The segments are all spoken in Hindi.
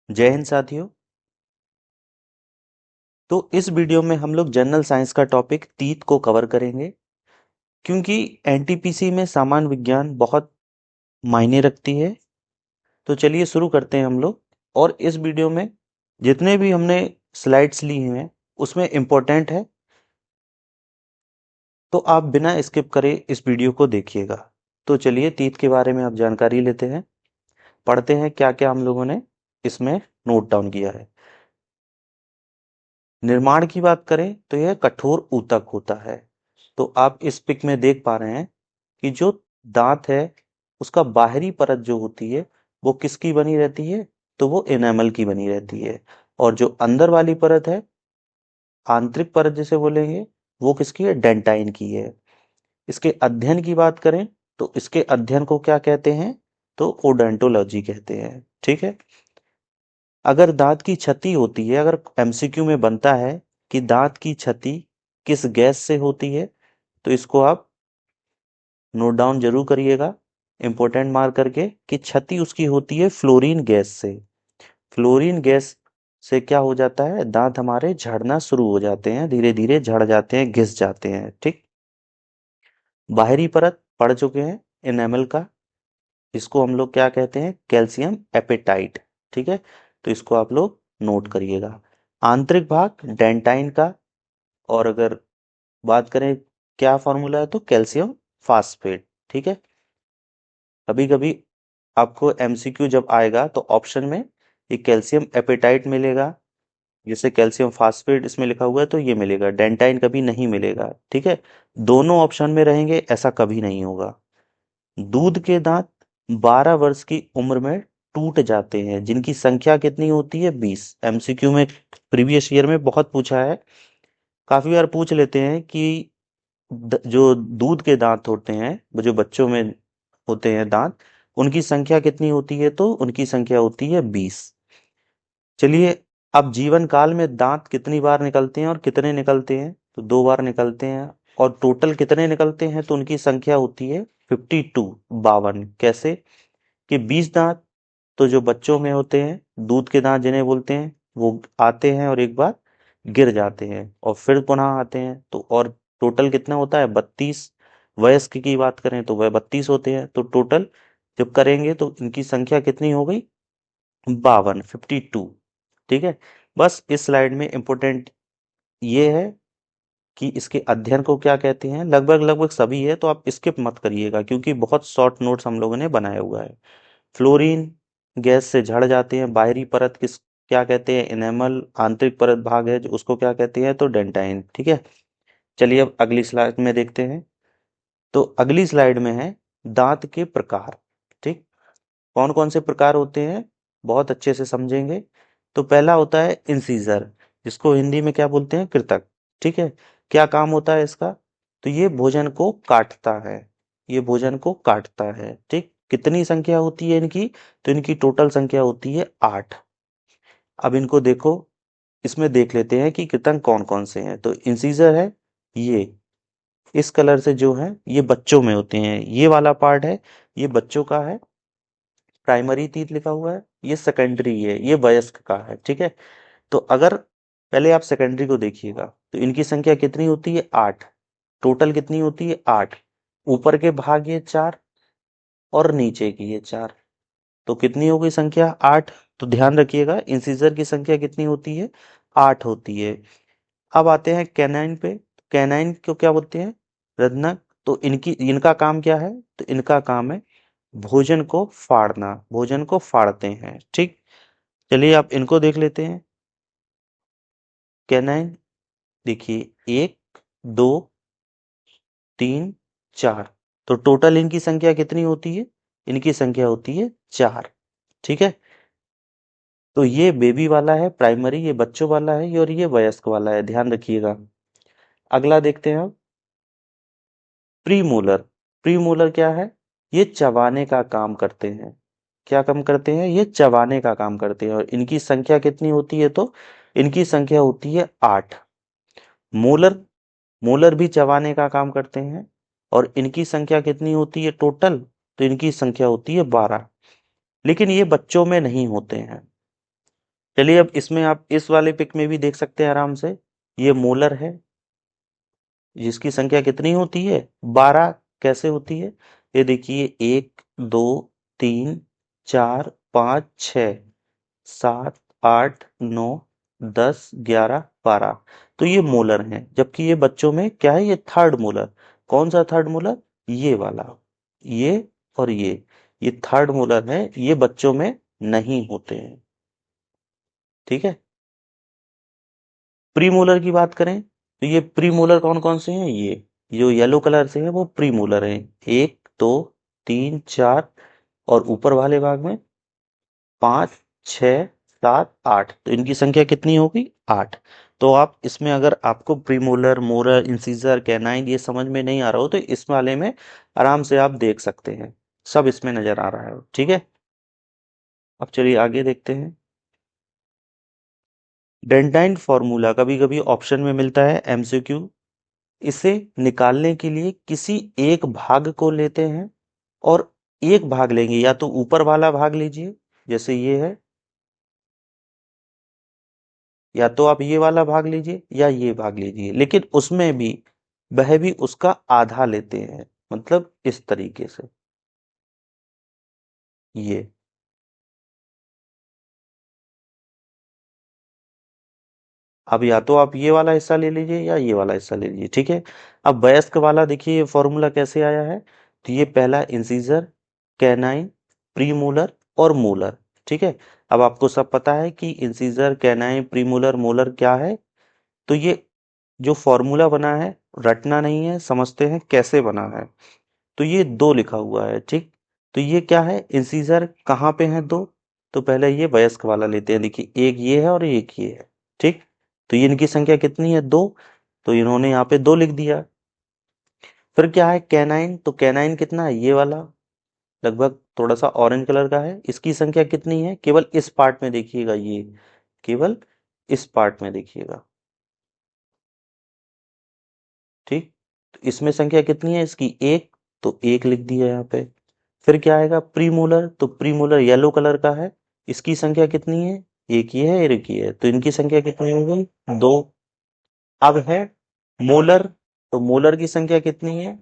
जय हिंद साथियों। तो इस वीडियो में हम लोग जनरल साइंस का टॉपिक तीत को कवर करेंगे, क्योंकि एनटीपीसी में सामान्य विज्ञान बहुत मायने रखती है। तो चलिए शुरू करते हैं हम लोग। और इस वीडियो में जितने भी हमने स्लाइड्स ली हैं उसमें इम्पोर्टेंट है, तो आप बिना स्किप करे इस वीडियो को देखिएगा। तो चलिए तीत के बारे में आप जानकारी लेते हैं, पढ़ते हैं क्या क्या हम लोगों ने इसमें नोट डाउन किया है। निर्माण की बात करें तो यह कठोर ऊतक होता है। तो आप इस पिक में देख पा रहे हैं कि जो दांत है उसका बाहरी परत जो होती है वो किसकी बनी रहती है, तो वो एनामल की बनी रहती है। और जो अंदर वाली परत है, आंतरिक परत जिसे बोलेंगे, वो किसकी है, डेंटाइन की है। इसके अध्ययन की बात करें तो इसके अध्ययन को क्या कहते हैं, तो ओडोंटोलॉजी कहते हैं। ठीक है। अगर दांत की क्षति होती है, अगर एमसीक्यू में बनता है कि दांत की क्षति किस गैस से होती है, तो इसको आप नोट डाउन जरूर करिएगा, इंपॉर्टेंट मार्क करके, कि क्षति उसकी होती है फ्लोरीन गैस से। फ्लोरीन गैस से क्या हो जाता है, दांत हमारे झड़ना शुरू हो जाते हैं, धीरे धीरे झड़ जाते हैं, घिस जाते हैं। ठीक। बाहरी परत पढ़ चुके हैं, एनामल का, इसको हम लोग क्या कहते हैं, कैल्शियम एपेटाइट। ठीक है। तो इसको आप लोग नोट करिएगा। आंतरिक भाग डेंटाइन का, और अगर बात करें क्या फॉर्मूला है, तो कैल्शियम फास्फेट। ठीक है। कभी कभी आपको एमसीक्यू जब आएगा तो ऑप्शन में ये कैल्शियम एपेटाइट मिलेगा, जैसे कैल्शियम फास्फेट इसमें लिखा हुआ है तो ये मिलेगा, डेंटाइन कभी नहीं मिलेगा। ठीक है। दोनों ऑप्शन में रहेंगे ऐसा कभी नहीं होगा। दूध के दांत 12 वर्ष की उम्र में टूट जाते हैं, जिनकी संख्या कितनी होती है, 20। एमसीक्यू में प्रीवियस ईयर में बहुत पूछा है, काफी बार पूछ लेते हैं कि जो दूध के दांत होते हैं, वो जो बच्चों में होते हैं दांत, उनकी संख्या कितनी होती है, तो उनकी संख्या होती है 20। चलिए, अब जीवन काल में दांत कितनी बार निकलते हैं और कितने निकलते हैं, तो 2 बार निकलते हैं। और टोटल कितने निकलते हैं, तो उनकी संख्या होती है 52, 52। कैसे, कि 20 दांत तो जो बच्चों में होते हैं, दूध के दांत जिन्हें बोलते हैं, वो आते हैं और एक बार गिर जाते हैं और फिर पुनः आते हैं, तो और टोटल कितना होता है, 32। वयस्क की बात करें तो वह 32 होते हैं, तो टोटल जब करेंगे तो इनकी संख्या कितनी हो गई, 52, 52। ठीक है। बस इस स्लाइड में इंपॉर्टेंट ये है कि इसके अध्ययन को क्या कहते हैं, लगभग लगभग सभी है, तो आप स्किप मत करिएगा क्योंकि बहुत शॉर्ट नोट्स हम लोगों ने बनाया हुआ है। फ्लोरीन गैस से झड़ जाते हैं, बाहरी परत किस क्या कहते हैं, एनेमल। आंतरिक परत भाग है जो उसको क्या कहते हैं, तो डेंटाइन। ठीक है। चलिए अब अगली स्लाइड में देखते हैं। तो अगली स्लाइड में है दांत के प्रकार। ठीक। कौन कौन से प्रकार होते हैं, बहुत अच्छे से समझेंगे। तो पहला होता है इंसीजर, जिसको हिंदी में क्या बोलते हैं, कृतक। ठीक है। क्या काम होता है इसका, तो ये भोजन को काटता है, ये भोजन को काटता है। ठीक। कितनी संख्या होती है इनकी, तो इनकी टोटल संख्या होती है 8। अब इनको देखो, इसमें देख लेते हैं कि कृतंक कौन कौन से हैं। तो इंसीजर है, ये इस कलर से जो है ये बच्चों में होते हैं, ये वाला पार्ट है ये बच्चों का है, प्राइमरी तीत लिखा हुआ है, ये सेकेंडरी है, ये वयस्क का है। ठीक है। तो अगर पहले आप सेकेंडरी को देखिएगा तो इनकी संख्या कितनी होती है, 8। टोटल कितनी होती है, 8। ऊपर के भाग ये 4 और नीचे की ये 4, तो कितनी हो गई संख्या, 8। तो ध्यान रखिएगा इंसीजर की संख्या कितनी होती है, 8 होती है। अब आते हैं कैनाइन पे। कैनाइन को क्या बोलते हैं, रत्नक। तो इनकी इनका काम क्या है, तो इनका काम है भोजन को फाड़ना, भोजन को फाड़ते हैं। ठीक। चलिए आप इनको देख लेते हैं। कैनाइन देखिए, 1, 2, 3, 4, तो टोटल इनकी संख्या कितनी होती है, इनकी संख्या होती है 4। ठीक है। तो ये बेबी वाला है प्राइमरी, ये बच्चों वाला है, और ये वयस्क वाला है, ध्यान रखिएगा। अगला देखते हैं हम, प्रीमोलर। प्रीमोलर क्या है, ये चबाने का काम करते हैं। क्या काम करते हैं, ये चबाने का काम करते हैं, और इनकी संख्या कितनी होती है, तो इनकी संख्या होती है 8। मोलर, मोलर भी चबाने का काम करते हैं, और इनकी संख्या कितनी होती है टोटल, तो इनकी संख्या होती है 12। लेकिन ये बच्चों में नहीं होते हैं, चलिए अब इसमें आप इस वाले पिक में भी देख सकते हैं आराम से, ये मोलर है जिसकी संख्या कितनी होती है 12। कैसे होती है, ये देखिए 1 2 3 4 5 6 7 8 9 10 11 12। तो ये मोलर हैं, जबकि ये बच्चों में क्या है, ये थर्ड मोलर। कौन सा थर्ड मोलर, ये वाला, ये और ये थर्ड मोलर है, ये बच्चों में नहीं होते हैं। ठीक है। प्रीमोलर की बात करें तो ये प्रीमोलर कौन कौन से हैं, ये जो येलो कलर से है वो प्रीमोलर हैं, 1 2 3 4, और ऊपर वाले भाग में 5 6 7 8, तो इनकी संख्या कितनी होगी 8। तो आप इसमें अगर आपको प्रीमोलर, मोलर, इंसीजर, कैनाइन ये समझ में नहीं आ रहा हो तो इस वाले में आराम से आप देख सकते हैं, सब इसमें नजर आ रहा है। ठीक है। अब चलिए आगे देखते हैं। डेंटाइन फॉर्मूला कभी कभी ऑप्शन में मिलता है, एमसीक्यू। इसे निकालने के लिए किसी एक भाग को लेते हैं, और एक भाग लेंगे, या तो ऊपर वाला भाग लीजिए जैसे ये है, या तो आप ये वाला भाग लीजिए या ये भाग लीजिए, लेकिन उसमें भी वह भी उसका आधा लेते हैं, मतलब इस तरीके से, ये। अब या तो आप ये वाला हिस्सा ले लीजिए या ये वाला हिस्सा ले लीजिए। ठीक है। अब वयस्क वाला देखिए ये फॉर्मूला कैसे आया है, तो ये पहला इंसीजर, कैनाइन, प्रीमोलर और मोलर। ठीक है। अब आपको सब पता है कि इंसीजर, कैनाइन, प्रीमोलर, मोलर क्या है। तो ये जो फॉर्मूला बना है, रटना नहीं है, समझते हैं कैसे बना है। तो ये दो लिखा हुआ है। ठीक। तो ये क्या है, इंसीजर कहाँ पे है दो, तो पहले ये वयस्क वाला लेते हैं, देखिए एक ये है और एक ये है। ठीक। तो ये इनकी संख्या कितनी है 2, तो इन्होंने यहाँ पे 2 लिख दिया। फिर क्या है कैनाइन, तो कैनाइन कितना है, ये वाला, लगभग थोड़ा सा ऑरेंज कलर का है, इसकी संख्या कितनी है, केवल इस पार्ट में देखिएगा, ये केवल इस पार्ट में देखिएगा। ठीक। तो इसमें संख्या कितनी है इसकी, एक, तो एक लिख दिया यहाँ पे। फिर क्या आएगा प्रीमोलर, तो प्रीमोलर येलो कलर का है, इसकी संख्या कितनी है, एक ही है, एक ही है, तो इनकी संख्या कितनी हो गई 2। अब है मोलर, तो मोलर की संख्या कितनी है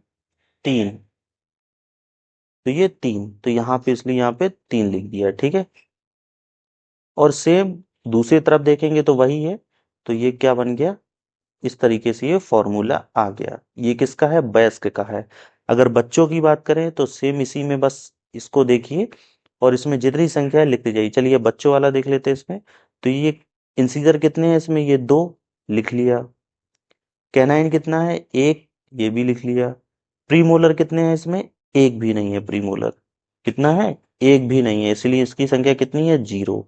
3, तो ये 3, तो यहाँ पे इसलिए यहाँ पे 3 लिख दिया। ठीक है। और सेम दूसरी तरफ देखेंगे तो वही है, तो ये क्या बन गया, इस तरीके से ये फॉर्मूला आ गया। ये किसका है, वयस्क का है। अगर बच्चों की बात करें तो सेम इसी में, बस इसको देखिए और इसमें जितनी संख्या है लिखते जाइए। चलिए बच्चों वाला देख लेते हैं इसमें। तो ये इंसीजर कितने हैं इसमें, ये 2 लिख लिया। कैनाइन कितना है, एक, ये भी लिख लिया। प्रीमोलर कितने हैं इसमें, एक भी नहीं है प्रीमोलर। कितना है, एक भी नहीं है, इसलिए इसकी संख्या कितनी है 0।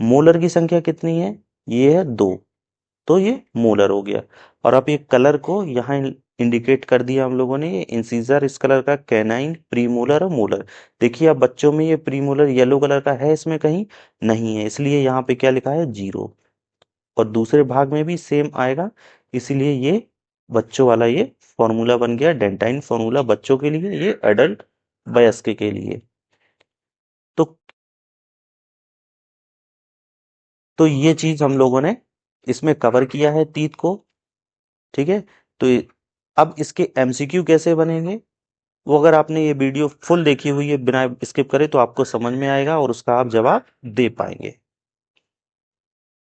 मोलर की संख्या कितनी है, ये है 2, तो ये मोलर हो गया। और अब ये कलर को यहाँ इंडिकेट कर दिया हम लोगों ने, ये इंसीजर इस कलर का, कैनाइन, प्रीमोलर और मोलर। देखिए अब बच्चों में ये प्रीमोलर येलो कलर का है इसमें कहीं, नहीं है, इसलिए यहाँ पे क्या लिखा है 0। और दूसरे भाग में भी सेम आएगा, इसीलिए ये बच्चों वाला ये फॉर्मूला बन गया, डेंटाइन फॉर्मूला बच्चों के लिए, ये एडल्ट वयस्क के लिए। तो ये चीज हम लोगों ने इसमें कवर किया है तीत को। ठीक है। तो अब इसके एमसीक्यू कैसे बनेंगे, वो अगर आपने ये वीडियो फुल देखी हुई है बिना स्किप करे तो आपको समझ में आएगा और उसका आप जवाब दे पाएंगे।